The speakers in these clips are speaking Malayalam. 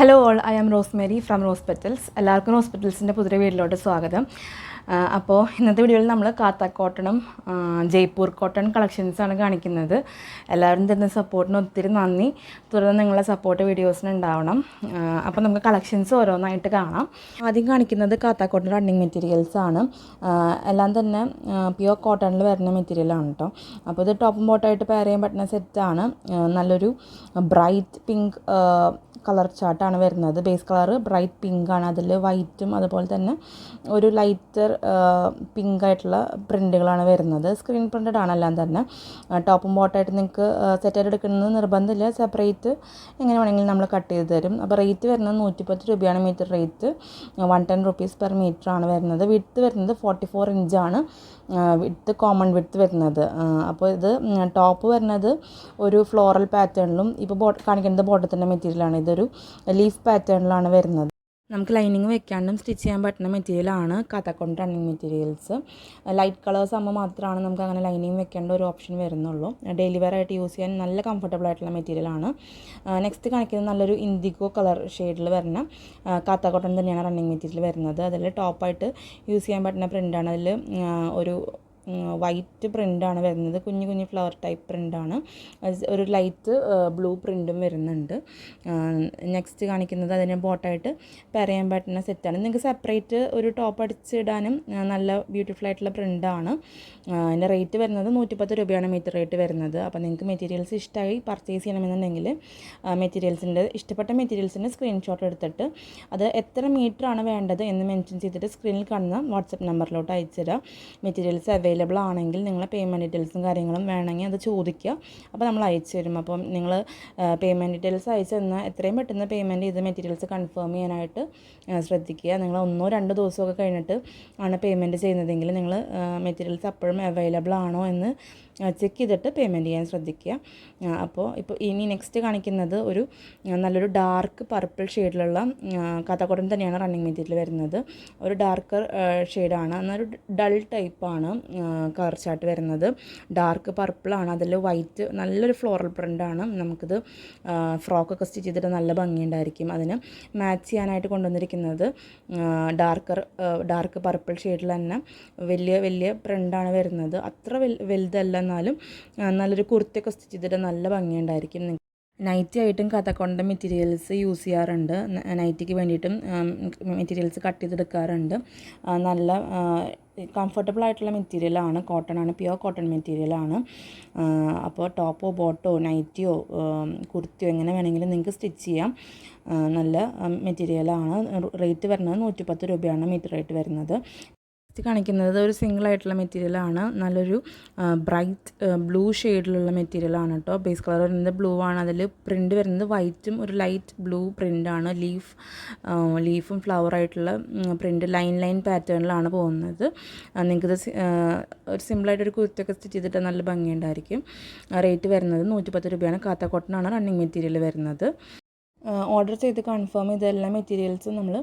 Hello all, I am Rosemary from Rose Petals. എല്ലാവർക്കും റോസ് പെറ്റൽസിൻ്റെ പുതിയ വീട്ടിലോട്ട് സ്വാഗതം. അപ്പോൾ ഇന്നത്തെ വീഡിയോയിൽ നമ്മൾ കാത്ത കോട്ടണും ജയ്പൂർ കോട്ടൺ കളക്ഷൻസാണ് കാണിക്കുന്നത്. എല്ലാവരും തരുന്ന സപ്പോർട്ടിന് ഒത്തിരി നന്ദി. തുടർന്ന് നിങ്ങളുടെ സപ്പോർട്ട് വീഡിയോസിന് ഉണ്ടാവണം. അപ്പോൾ നമുക്ക് കളക്ഷൻസ് ഓരോന്നായിട്ട് കാണാം. ആദ്യം കാണിക്കുന്നത് കാത്ത കോട്ടൺ റണ്ണിങ് മെറ്റീരിയൽസ് ആണ്. എല്ലാം തന്നെ പ്യുവർ കോട്ടണിൽ വരുന്ന മെറ്റീരിയലാണ് കേട്ടോ. അപ്പോൾ ഇത് ടോപ്പും ബോട്ടായിട്ട് പെയർ ചെയ്യാൻ പറ്റുന്ന സെറ്റാണ്. നല്ലൊരു ബ്രൈറ്റ് പിങ്ക് കളർ ചാർട്ടാണ് വരുന്നത്. ബേസ് കളർ ബ്രൈറ്റ് പിങ്ക് ആണ്, അതിൽ വൈറ്റും അതുപോലെ തന്നെ ഒരു ലൈറ്റർ പിങ്ക് ആയിട്ടുള്ള പ്രിൻറ്റുകളാണ് വരുന്നത്. സ്ക്രീൻ പ്രിൻറ്റഡ് ആണ് എല്ലാം തന്നെ. ടോപ്പും ബോട്ടായിട്ട് നിങ്ങൾക്ക് സെറ്റായിട്ട് എടുക്കുന്നത് നിർബന്ധമില്ല, സെപ്പറേറ്റ് എങ്ങനെ വേണമെങ്കിലും നമ്മൾ കട്ട് ചെയ്ത് തരും. അപ്പോൾ റേറ്റ് വരുന്നത് 110 രൂപയാണ് metre rate. 110 rupees per metre ആണ് വരുന്നത്. വിഡ്ത്ത് വരുന്നത് 44 ഇഞ്ചാണ് വിഡ്ത്ത്, കോമൺ വിഡ്ത്ത് വരുന്നത്. അപ്പോൾ ഇത് ടോപ്പ് വരുന്നത് ഒരു ഫ്ലോറൽ പാറ്റേണിലും ഇപ്പോൾ കാണിക്കുന്നത് ബോട്ടത്തിൻ്റെ മെറ്റീരിയലാണ്. ഇതൊരു ലീഫ് പാറ്റേണിലാണ് വരുന്നത്. നമുക്ക് ലൈനിങ് വെക്കാണ്ടും സ്റ്റിച്ച് ചെയ്യാൻ പറ്റുന്ന മെറ്റീരിയലാണ് കാത്തക്കോട്ടൺ റണ്ണിങ് മെറ്റീരിയൽസ്. ലൈറ്റ് കളേഴ്സ് ആകുമ്പോൾ മാത്രമാണ് നമുക്ക് അങ്ങനെ ലൈനിങ് വെക്കേണ്ട ഒരു ഓപ്ഷൻ വരുന്നുള്ളൂ. ഡെയിലി വെയർ ആയിട്ട് യൂസ് ചെയ്യാൻ നല്ല കംഫർട്ടബിൾ ആയിട്ടുള്ള മെറ്റീരിയലാണ്. നെക്സ്റ്റ് കാണിക്കുന്നത് നല്ലൊരു ഇൻഡിഗോ കളർ ഷെയ്ഡിൽ വരുന്ന കാത്തക്കോട്ടൺ തന്നെയാണ് റണ്ണിങ് മെറ്റീരിയൽ വരുന്നത്. അതിൽ ടോപ്പായിട്ട് യൂസ് ചെയ്യാൻ പറ്റുന്ന പ്രിൻ്റാണ്. അതിൽ ഒരു വൈറ്റ് പ്രിൻ്റാണ് വരുന്നത്. കുഞ്ഞു കുഞ്ഞു ഫ്ലവർ ടൈപ്പ് പ്രിൻ്റാണ്. ഒരു ലൈറ്റ് ബ്ലൂ പ്രിൻറ്റും വരുന്നുണ്ട്. നെക്സ്റ്റ് കാണിക്കുന്നത് അതിന് ബോട്ടായിട്ട് പെയർ ചെയ്യാൻ പറ്റുന്ന സെറ്റാണ്. നിങ്ങൾക്ക് സെപ്പറേറ്റ് ഒരു ടോപ്പ് അടിച്ചിടാനും നല്ല ബ്യൂട്ടിഫുൾ ആയിട്ടുള്ള പ്രിൻ്റാണ്. അതിൻ്റെ റേറ്റ് വരുന്നത് 110 രൂപയാണ് മീറ്റർ റേറ്റ് വരുന്നത്. അപ്പോൾ നിങ്ങൾക്ക് മെറ്റീരിയൽസ് ഇഷ്ടമായി പർച്ചേസ് ചെയ്യണമെന്നുണ്ടെങ്കിൽ മെറ്റീരിയൽസിൻ്റെ ഇഷ്ടപ്പെട്ട മെറ്റീരിയൽസിൻ്റെ സ്ക്രീൻഷോട്ട് എടുത്തിട്ട് അത് എത്ര മീറ്റർ ആണ് വേണ്ടത് എന്ന് മെൻഷൻ ചെയ്തിട്ട് സ്ക്രീനിൽ കാണുന്ന വാട്സപ്പ് നമ്പറിലോട്ട് അയച്ചിടുക. മെറ്റീരിയൽസ് അവൈലബിൾ ആണെങ്കിൽ നിങ്ങളെ പേയ്മെൻറ്റ് ഡീറ്റെയിൽസും കാര്യങ്ങളും വേണമെങ്കിൽ അത് ചോദിക്കുക. അപ്പോൾ നമ്മൾ അയച്ചു തരും. അപ്പം നിങ്ങൾ പേയ്മെൻറ്റ് ഡീറ്റെയിൽസ് അയച്ചു തന്നാൽ എത്രയും പെട്ടെന്ന് പേയ്മെൻറ്റ് ചെയ്ത് മെറ്റീരിയൽസ് കൺഫേം ചെയ്യാനായിട്ട് ശ്രദ്ധിക്കുക. നിങ്ങൾ 1-2 ദിവസമൊക്കെ കഴിഞ്ഞിട്ട് ആണ് പേയ്മെൻറ്റ് ചെയ്യുന്നതെങ്കിൽ നിങ്ങൾ മെറ്റീരിയൽസ് അപ്പോഴും അവൈലബിൾ ആണോ എന്ന് ചെക്ക് ചെയ്തിട്ട് പേയ്മെൻറ്റ് ചെയ്യാൻ ശ്രദ്ധിക്കുക. അപ്പോൾ ഇനി നെക്സ്റ്റ് കാണിക്കുന്നത് ഒരു നല്ലൊരു ഡാർക്ക് പർപ്പിൾ ഷെയ്ഡിലുള്ള കാത്തക്കോട്ടൺ തന്നെയാണ് റണ്ണിങ് മെറ്റീരിയൽ വരുന്നത്. ഒരു ഡാർക്കർ ഷെയ്ഡാണ്, എന്നൊരു ഡൾ ടൈപ്പാണ് കളർ ചാർട്ട് വരുന്നത്. ഡാർക്ക് പർപ്പിളാണ്, അതിൽ വൈറ്റ് നല്ലൊരു ഫ്ലോറൽ പ്രിൻ്റാണ്. നമുക്കിത് ഫ്രോക്കൊക്കെ സ്റ്റിച്ച് ചെയ്തിട്ട് നല്ല ഭംഗിയുണ്ടായിരിക്കും. അതിന് മാച്ച് ചെയ്യാനായിട്ട് കൊണ്ടുവന്നിരിക്കുന്നത് ഡാർക്ക് പർപ്പിൾ ഷെയ്ഡിൽ തന്നെ വലിയ വലിയ പ്രിൻ്റാണ് വരുന്നത്. അത്ര വലുതല്ല, എന്നാലും നല്ലൊരു കുർത്തിയൊക്കെ സ്റ്റിച്ച് ചെയ്തിട്ട് നല്ല ഭംഗിയുണ്ടായിരിക്കും. നൈറ്റി ആയിട്ടും കാത്തക്കോട്ടൺ മെറ്റീരിയൽസ് യൂസ് ചെയ്യാറുണ്ട്. നൈറ്റിക്ക് വേണ്ടിയിട്ടും മെറ്റീരിയൽസ് കട്ട് ചെയ്തെടുക്കാറുണ്ട്. നല്ല കംഫർട്ടബിൾ ആയിട്ടുള്ള മെറ്റീരിയലാണ്, കോട്ടൺ ആണ്, പ്യുവർ കോട്ടൺ മെറ്റീരിയലാണ്. അപ്പോൾ ടോപ്പോ ബോട്ടോ നൈറ്റിയോ കുർത്തിയോ എങ്ങനെ വേണമെങ്കിലും നിങ്ങൾക്ക് സ്റ്റിച്ച് ചെയ്യാം. നല്ല മെറ്റീരിയലാണ്. റേറ്റ് വരുന്നത് 110 രൂപയാണ് മീറ്റർ റേറ്റ് വരുന്നത്. കാണിക്കുന്നത് ഒരു സിംഗിൾ ആയിട്ടുള്ള മെറ്റീരിയലാണ്. നല്ലൊരു ബ്രൈറ്റ് ബ്ലൂ ഷെയ്ഡിലുള്ള മെറ്റീരിയലാണ് കേട്ടോ. ബേസ് കളർ വരുന്നത് ബ്ലൂ ആണ്, അതിൽ പ്രിൻ്റ് വരുന്നത് വൈറ്റും ഒരു ലൈറ്റ് ബ്ലൂ പ്രിൻ്റാണ്. ലീഫും ഫ്ലവർ ആയിട്ടുള്ള പ്രിൻ്റ് ലൈൻ പാറ്റേണിലാണ് പോകുന്നത്. നിങ്ങൾക്കിത് ഒരു സിമ്പിളായിട്ടൊരു കുർത്തിയൊക്കെ സ്റ്റിച്ച് ചെയ്തിട്ട് നല്ല ഭംഗിയുണ്ടായിരിക്കും. റേറ്റ് വരുന്നത് 110 രൂപയാണ്. കാത്തക്കോട്ടനാണ് റണ്ണിങ് മെറ്റീരിയൽ വരുന്നത്. ഓർഡർ ചെയ്ത് കൺഫേം ചെയ്ത എല്ലാ മെറ്റീരിയൽസും നമ്മൾ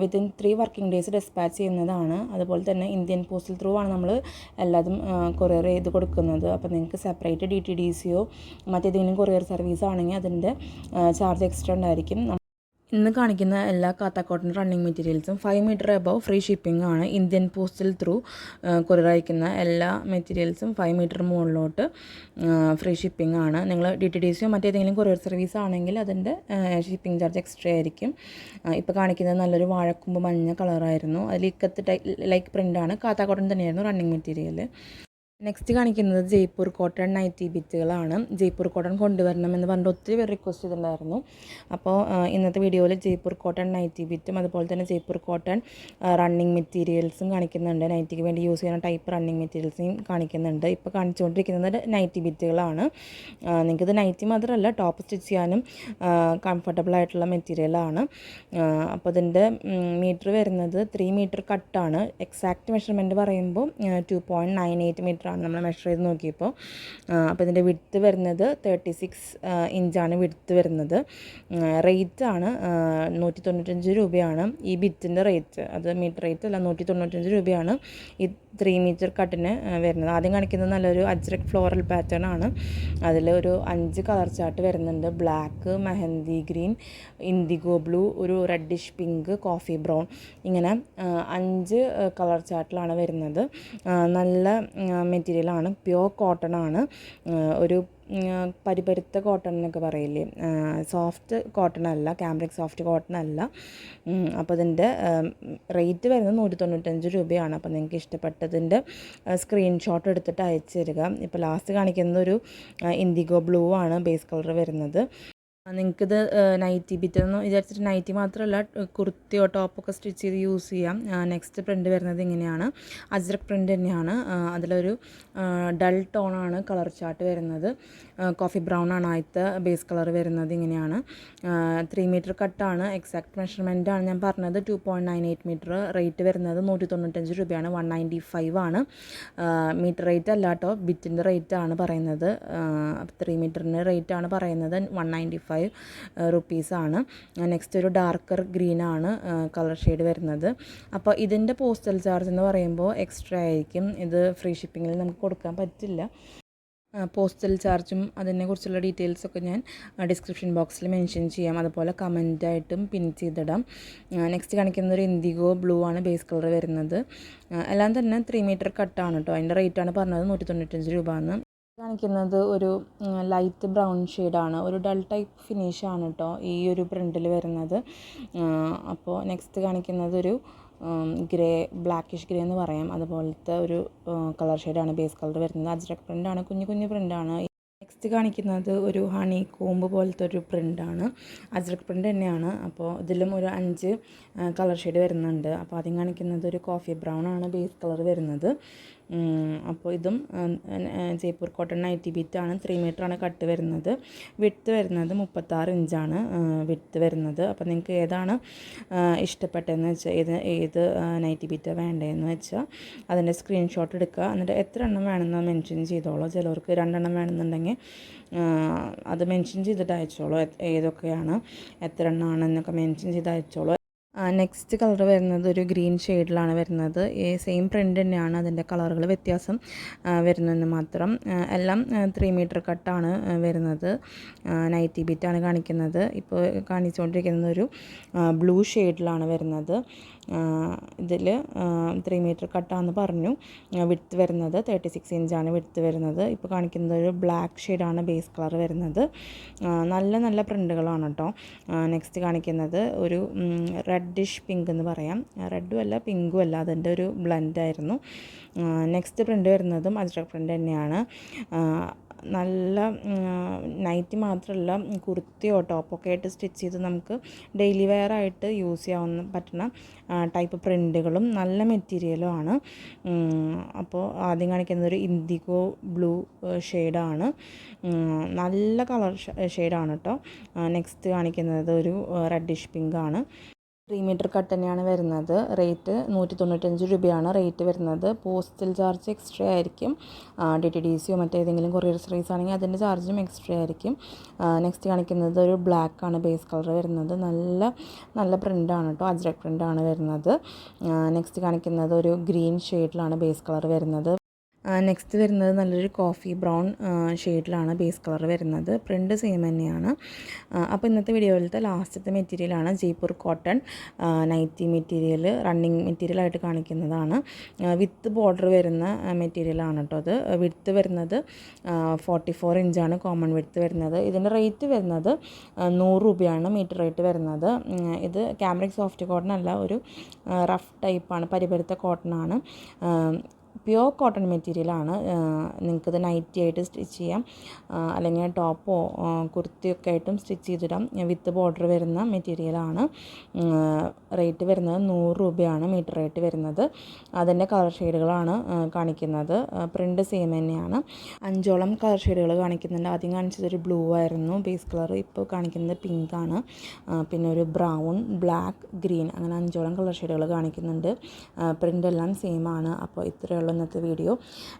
വിത്തിൻ 3 വർക്കിംഗ് ഡേയ്സ് ഡിസ്പാച്ച് ചെയ്യുന്നതാണ്. അതുപോലെ തന്നെ ഇന്ത്യൻ പോസ്റ്റൽ ത്രൂ ആണ് നമ്മൾ എല്ലാതും കൊറിയർ ചെയ്ത് കൊടുക്കുന്നത്. അപ്പോൾ നിങ്ങൾക്ക് സെപ്പറേറ്റ് DTDCയോ മറ്റേതെങ്കിലും കൊറിയർ സർവീസ് ആണെങ്കിൽ അതിൻ്റെ ചാർജ് എക്സ്ട്രാ ഉണ്ടായിരിക്കും. ഇന്ന് കാണിക്കുന്ന എല്ലാ കാത്തക്കോട്ടൺ റണ്ണിങ് മെറ്റീരിയൽസും 5 മീറ്റർ എബവ് ഫ്രീ ഷിപ്പിംഗ് ആണ്. ഇന്ത്യൻ പോസ്റ്റൽ ത്രൂ കൊറിയർ അയക്കുന്ന എല്ലാ മെറ്റീരിയൽസും 5 മീറ്റർ മുകളിലോട്ട് ഫ്രീ ഷിപ്പിംഗ് ആണ്. നിങ്ങൾ DTDCയോ മറ്റേതെങ്കിലും കൊറിയർ സർവീസ് ആണെങ്കിൽ അതിൻ്റെ ഷിപ്പിംഗ് ചാർജ് എക്സ്ട്രാ ആയിരിക്കും. ഇപ്പോൾ കാണിക്കുന്നത് നല്ലൊരു വാഴക്കൊമ്പ് മഞ്ഞ കളറായിരുന്നു. അതിൽ ഇക്കത്ത് ലൈക്ക് പ്രിൻ്റാണ്. കാത്തക്കോട്ടൺ തന്നെയായിരുന്നു റണ്ണിങ് മെറ്റീരിയൽ. നെക്സ്റ്റ് കാണിക്കുന്നത് ജയ്പൂർ കോട്ടൺ നൈറ്റി ബിറ്റുകളാണ്. ജയ്പൂർ കോട്ടൺ കൊണ്ടുവരണമെന്ന് പറഞ്ഞിട്ട് ഒത്തിരി പേർ റിക്വസ്റ്റ് ചെയ്തിട്ടുണ്ടായിരുന്നു. അപ്പോൾ ഇന്നത്തെ വീഡിയോയിൽ ജയ്പൂർ കോട്ടൺ നൈറ്റി ബിറ്റും അതുപോലെ തന്നെ ജയ്പൂർ കോട്ടൺ റണ്ണിങ് മെറ്റീരിയൽസും കാണിക്കുന്നുണ്ട്. നൈറ്റിക്ക് വേണ്ടി യൂസ് ചെയ്യുന്ന ടൈപ്പ് റണ്ണിങ് മെറ്റീരിയൽസും കാണിക്കുന്നുണ്ട്. ഇപ്പോൾ കാണിച്ചുകൊണ്ടിരിക്കുന്നത് നൈറ്റി ബിറ്റുകളാണ്. നിങ്ങൾക്കിത് നൈറ്റി മാത്രമല്ല ടോപ്പ് സ്റ്റിച്ച് ചെയ്യാനും കംഫർട്ടബിൾ ആയിട്ടുള്ള മെറ്റീരിയലാണ്. അപ്പോൾ ഇതിൻ്റെ മീറ്റർ വരുന്നത് 3 മീറ്റർ കട്ടാണ്. എക്സാക്റ്റ് മെഷർമെൻറ്റ് പറയുമ്പോൾ 2.98 മീറ്റർ ആണ് നമ്മൾ മെഷർ ചെയ്ത് നോക്കിയപ്പോൾ. അപ്പോൾ ഇതിൻ്റെ വിഡ്ത്ത് വരുന്നത് 36 ഇഞ്ചാണ് വിഡ്ത്ത് വരുന്നത്. റേറ്റാണ് 195 രൂപയാണ് ഈ ബിറ്റിൻ്റെ റേറ്റ്. അത് മീറ്റർ റേറ്റ് അല്ല, 195 രൂപയാണ് ഈ 3 മീറ്റർ കട്ടിന് വരുന്നത്. ആദ്യം കാണിക്കുന്നത് നല്ലൊരു അജ്രക് ഫ്ലോറൽ പാറ്റേൺ ആണ്. അതിൽ ഒരു 5 കളർ ചാർട്ട് വരുന്നുണ്ട്. Black, mehndi green, IndiGo blue, ഒരു റെഡിഷ് പിങ്ക്, കോഫി ബ്രൗൺ, ഇങ്ങനെ 5 കളർ ചാർട്ടിലാണ് വരുന്നത്. നല്ല മെറ്റീരിയലാണ്, പ്യുവർ കോട്ടൺ ആണ്. ഒരു പരിപരുത്ത കോട്ടൺ എന്നൊക്കെ പറയില്ലേ, സോഫ്റ്റ് കോട്ടൺ അല്ല, ക്യാമ്പ്രിക് സോഫ്റ്റ് കോട്ടൺ അല്ല. അപ്പോൾ ഇതിൻ്റെ റേറ്റ് വരുന്നത് 195 രൂപയാണ്. അപ്പോൾ നിങ്ങൾക്ക് ഇഷ്ടപ്പെട്ടതിൻ്റെ സ്ക്രീൻഷോട്ട് എടുത്തിട്ട് അയച്ചു തരിക. ഇപ്പോൾ ലാസ്റ്റ് കാണിക്കുന്നത് ഒരു ഇൻഡിഗോ ബ്ലൂ ആണ് ബേസ് കളർ വരുന്നത്. നിങ്ങൾക്കിത് നൈറ്റി ബിറ്റെന്ന് വിചാരിച്ചിട്ട് നൈറ്റി മാത്രമല്ല കുർത്തിയോ ടോപ്പൊക്കെ സ്റ്റിച്ച് ചെയ്ത് യൂസ് ചെയ്യാം. നെക്സ്റ്റ് പ്രിൻ്റ് വരുന്നത് ഇങ്ങനെയാണ്, അജ്രക് പ്രിൻ്റ് തന്നെയാണ്. അതിലൊരു ഡൾ ടോണാണ് കളർ ചാർട്ട് വരുന്നത്. കോഫി ബ്രൗൺ ആണ് ആദ്യത്തെ ബേസ് കളർ വരുന്നത്. ഇങ്ങനെയാണ് 3 മീറ്റർ കട്ടാണ്. എക്സാക്ട് മെഷർമെൻ്റ് ആണ് ഞാൻ പറഞ്ഞത്. 2.98 മീറ്റർ. റേറ്റ് വരുന്നത് 195 രൂപയാണ്. 195 ആണ് മീറ്റർ റേറ്റ് അല്ല കേട്ടോ, ബിറ്റിൻ്റെ റേറ്റ് ആണ് പറയുന്നത്. 3 മീറ്ററിൻ്റെ റേറ്റ് ആണ് പറയുന്നത്. 195 റുപ്പീസാണ്. നെക്സ്റ്റ് ഒരു ഡാർക്കർ ഗ്രീൻ ആണ് കളർ ഷെയ്ഡ് വരുന്നത്. അപ്പോൾ ഇതിൻ്റെ പോസ്റ്റൽ ചാർജ് എന്ന് പറയുമ്പോൾ എക്സ്ട്രാ ആയിരിക്കും. ഇത് ഫ്രീ ഷിപ്പിങ്ങിൽ നമുക്ക് കൊടുക്കാൻ പറ്റില്ല. പോസ്റ്റൽ ചാർജും അതിനെക്കുറിച്ചുള്ള ഡീറ്റെയിൽസൊക്കെ ഞാൻ ഡിസ്ക്രിപ്ഷൻ ബോക്സിൽ മെൻഷൻ ചെയ്യാം. അതുപോലെ കമൻറ്റായിട്ടും പിൻ ചെയ്തിടാം. നെക്സ്റ്റ് കാണിക്കുന്നത് ഒരു ഇൻഡിഗോ ബ്ലൂ ആണ് ബേസ് കളർ വരുന്നത്. എല്ലാം തന്നെ 3 മീറ്റർ കട്ടാണ് കേട്ടോ. അതിൻ്റെ റേറ്റാണ് പറഞ്ഞത് 195 രൂപ എന്ന്. കാണിക്കുന്നത് ഒരു ലൈറ്റ് ബ്രൗൺ ഷെയ്ഡാണ്, ഒരു ഡൾ ടൈപ്പ് ഫിനിഷാണ് കേട്ടോ ഈ ഒരു പ്രിൻറ്റിൽ വരുന്നത്. അപ്പോൾ നെക്സ്റ്റ് കാണിക്കുന്നത് ഒരു ഗ്രേ, ബ്ലാക്കിഷ് ഗ്രേ എന്ന് പറയാം, അതുപോലത്തെ ഒരു കളർ ഷെയ്ഡാണ് ബേസ് കളർ വരുന്നത്. അജ്രക് പ്രിൻ്റാണ്, കുഞ്ഞു പ്രിൻ്റാണ്. നെക്സ്റ്റ് കാണിക്കുന്നത് ഒരു ഹണി കോമ്പ് പോലത്തെ ഒരു പ്രിൻ്റാണ്, അജ്രക് പ്രിൻ്റ് തന്നെയാണ്. അപ്പോൾ ഇതിലും ഒരു 5 കളർ ഷെയ്ഡ് വരുന്നുണ്ട്. അപ്പോൾ ആദ്യം കാണിക്കുന്നത് ഒരു കോഫി ബ്രൗൺ ആണ് ബേസ് കളർ വരുന്നത്. അപ്പോൾ ഇതും ജയ്പൂർ കോട്ടൺ നൈറ്റി ബീറ്റാണ്. 3 മീറ്ററാണ് കട്ട് വരുന്നത്. വിഡ്ത്ത് വരുന്നത് 36 ഇഞ്ചാണ് വിഡ്ത്ത് വരുന്നത്. അപ്പോൾ നിങ്ങൾക്ക് ഏതാണ് ഇഷ്ടപ്പെട്ടതെന്ന് വെച്ചാൽ, ഏത് നൈറ്റി ബീറ്റാണ് വേണ്ടതെന്ന് വെച്ചാൽ അതിൻ്റെ സ്ക്രീൻഷോട്ട് എടുക്കുക. എന്നിട്ട് എത്ര എണ്ണം വേണമെന്ന് മെൻഷൻ ചെയ്തോളൂ. ചിലവർക്ക് 2 എണ്ണം വേണമെന്നുണ്ടെങ്കിൽ അത് മെൻഷൻ ചെയ്തിട്ട് അയച്ചോളൂ. ഏതൊക്കെയാണ്, എത്ര എണ്ണമാണെന്നൊക്കെ മെൻഷൻ ചെയ്ത് അയച്ചോളൂ. നെക്സ്റ്റ് കളർ വരുന്നത് ഒരു ഗ്രീൻ ഷെയ്ഡിലാണ് വരുന്നത്. സെയിം പ്രിൻ്റ് തന്നെയാണ്, അതിൻ്റെ കളറുകൾ വ്യത്യാസം വരുന്നതെന്ന് മാത്രം. എല്ലാം 3 മീറ്റർ കട്ടാണ് വരുന്നത്. നൈറ്റി ബീറ്റാണ് കാണിക്കുന്നത്. ഇപ്പോൾ കാണിച്ചുകൊണ്ടിരിക്കുന്നത് ഒരു ബ്ലൂ ഷെയ്ഡിലാണ് വരുന്നത്. ഇതിൽ 3 മീറ്റർ കട്ടാന്ന് പറഞ്ഞു. വിഡ്ത്ത് വരുന്നത് 36 ഇഞ്ചാണ് വിഡ്ത്ത് വരുന്നത്. ഇപ്പോൾ കാണിക്കുന്നത് ഒരു ബ്ലാക്ക് ഷെയ്ഡാണ് ബേസ് കളർ വരുന്നത്. നല്ല പ്രിൻ്റുകളാണ് കേട്ടോ. നെക്സ്റ്റ് കാണിക്കുന്നത് ഒരു റെഡിഷ് പിങ്ക് എന്ന് പറയാം, റെഡും അല്ല പിങ്കും അല്ല, അതിൻ്റെ ഒരു ബ്ലെൻഡായിരുന്നു. നെക്സ്റ്റ് പ്രിൻ്റ് വരുന്നതും അജ്രക് പ്രിൻ്റ് തന്നെയാണ്. നല്ല നൈറ്റി മാത്രമല്ല, കുർത്തിയോ ടോപ്പൊക്കെ ആയിട്ട് സ്റ്റിച്ച് ചെയ്ത് നമുക്ക് ഡെയിലി വെയർ ആയിട്ട് യൂസ് ചെയ്യാവുന്ന പറ്റുന്ന ടൈപ്പ് പ്രിൻ്റുകളും നല്ല മെറ്റീരിയലും ആണ്. അപ്പോൾ ആദ്യം കാണിക്കുന്നത് ഒരു ഇൻഡിഗോ ബ്ലൂ ഷെയ്ഡാണ്, നല്ല കളർ ഷെയ്ഡാണ് കേട്ടോ. നെക്സ്റ്റ് കാണിക്കുന്നത് ഒരു റെഡിഷ് പിങ്ക് ആണ്. 3 മീറ്റർ കട്ട് തന്നെയാണ് വരുന്നത്. റേറ്റ് 195 രൂപയാണ് റേറ്റ് വരുന്നത്. പോസ്റ്റൽ ചാർജ് എക്സ്ട്രാ ആയിരിക്കും. DTDCയോ മറ്റേതെങ്കിലും കൊറിയർ സർവീസ് ആണെങ്കിൽ അതിൻ്റെ ചാർജും എക്സ്ട്രാ ആയിരിക്കും. നെക്സ്റ്റ് കാണിക്കുന്നത് ഒരു ബ്ലാക്ക് ആണ് ബേസ് കളർ വരുന്നത്. നല്ല പ്രിൻ്റാണ് കേട്ടോ, അജ്രക് പ്രിൻ്റാണ് വരുന്നത്. നെക്സ്റ്റ് കാണിക്കുന്നത് ഒരു ഗ്രീൻ ഷെയ്ഡിലാണ് ബേസ് കളർ വരുന്നത്. നെക്സ്റ്റ് വരുന്നത് നല്ലൊരു കോഫി ബ്രൗൺ ഷെയ്ഡിലാണ് ബേസ് കളർ വരുന്നത്. പ്രിൻ്റ് സെയിം തന്നെയാണ്. അപ്പോൾ ഇന്നത്തെ വീഡിയോയിലത്തെ ലാസ്റ്റത്തെ മെറ്റീരിയലാണ് Jaipur cotton nighty material. Running മെറ്റീരിയലായിട്ട് കാണിക്കുന്നതാണ്. വിത്ത് ബോർഡർ വരുന്ന മെറ്റീരിയലാണ് കേട്ടോ അത്. വിഡ്ത്ത് വരുന്നത് 44 ഇഞ്ചാണ് കോമൺ വിഡ്ത്ത് വരുന്നത്. ഇതിൻ്റെ റേറ്റ് വരുന്നത് 100 രൂപയാണ് മീറ്റർ റേറ്റ് വരുന്നത്. ഇത് ക്യാമ്പ്രിക് സോഫ്റ്റ് കോട്ടൺ അല്ല, ഒരു റഫ് ടൈപ്പാണ്, പരിപരുത്ത കോട്ടണാണ്. പ്യുവർ കോട്ടൺ മെറ്റീരിയലാണ്. നിങ്ങൾക്കിത് നൈറ്റി ആയിട്ട് സ്റ്റിച്ച് ചെയ്യാം, അല്ലെങ്കിൽ ടോപ്പോ കുർത്തിയൊക്കെ ആയിട്ടും സ്റ്റിച്ച് ചെയ്തിടാം. വിത്ത് ബോർഡർ വരുന്ന മെറ്റീരിയലാണ്. റേറ്റ് വരുന്നത് 100 രൂപയാണ് മീറ്റർ റേറ്റ് വരുന്നത്. അതിൻ്റെ കളർ ഷെയ്ഡുകളാണ് കാണിക്കുന്നത്. പ്രിൻ്റ് സെയിം തന്നെയാണ്. 5ഓളം കളർ ഷെയ്ഡുകൾ കാണിക്കുന്നുണ്ട്. ആദ്യം കാണിച്ചതൊരു ബ്ലൂ ആയിരുന്നു ബേസ് കളർ, ഇപ്പോൾ കാണിക്കുന്നത് പിങ്ക് ആണ്. പിന്നെ ഒരു ബ്രൗൺ, ബ്ലാക്ക്, ഗ്രീൻ, അങ്ങനെ 5ഓളം കളർ ഷെയ്ഡുകൾ കാണിക്കുന്നുണ്ട്. പ്രിൻ്റ് എല്ലാം സെയിം ആണ്. അപ്പോൾ ഇത്രയുള്ള ഇന്നത്തെ വീഡിയോ.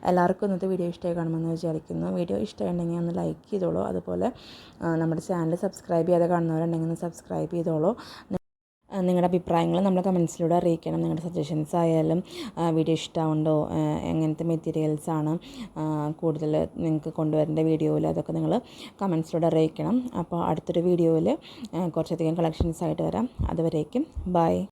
എല്ലാവർക്കും ഇന്നത്തെ വീഡിയോ ഇഷ്ടമായി കാണുമെന്ന് വിചാരിക്കുന്നു. വീഡിയോ ഇഷ്ടമുണ്ടെങ്കിൽ ഒന്ന് ലൈക്ക് ചെയ്തോളൂ. അതുപോലെ നമ്മുടെ ചാനൽ സബ്സ്ക്രൈബ് ചെയ്യാതെ കാണുന്നവരുണ്ടെങ്കിൽ ഒന്ന് സബ്സ്ക്രൈബ് ചെയ്തോളൂ. നിങ്ങളുടെ അഭിപ്രായങ്ങൾ നമ്മൾ കമൻസിലൂടെ അറിയിക്കണം. നിങ്ങളുടെ സജഷൻസ് ആയാലും വീഡിയോ ഇഷ്ടമുണ്ടോ, എങ്ങനത്തെ മെറ്റീരിയൽസാണ് കൂടുതൽ നിങ്ങൾക്ക് കൊണ്ടുവരേണ്ട വീഡിയോയിൽ, അതൊക്കെ നിങ്ങൾ കമൻസിലൂടെ അറിയിക്കണം. അപ്പോൾ അടുത്തൊരു വീഡിയോയിൽ കുറച്ചധികം കളക്ഷൻസ് ആയിട്ട് വരാം. അതുവരേക്കും ബൈ.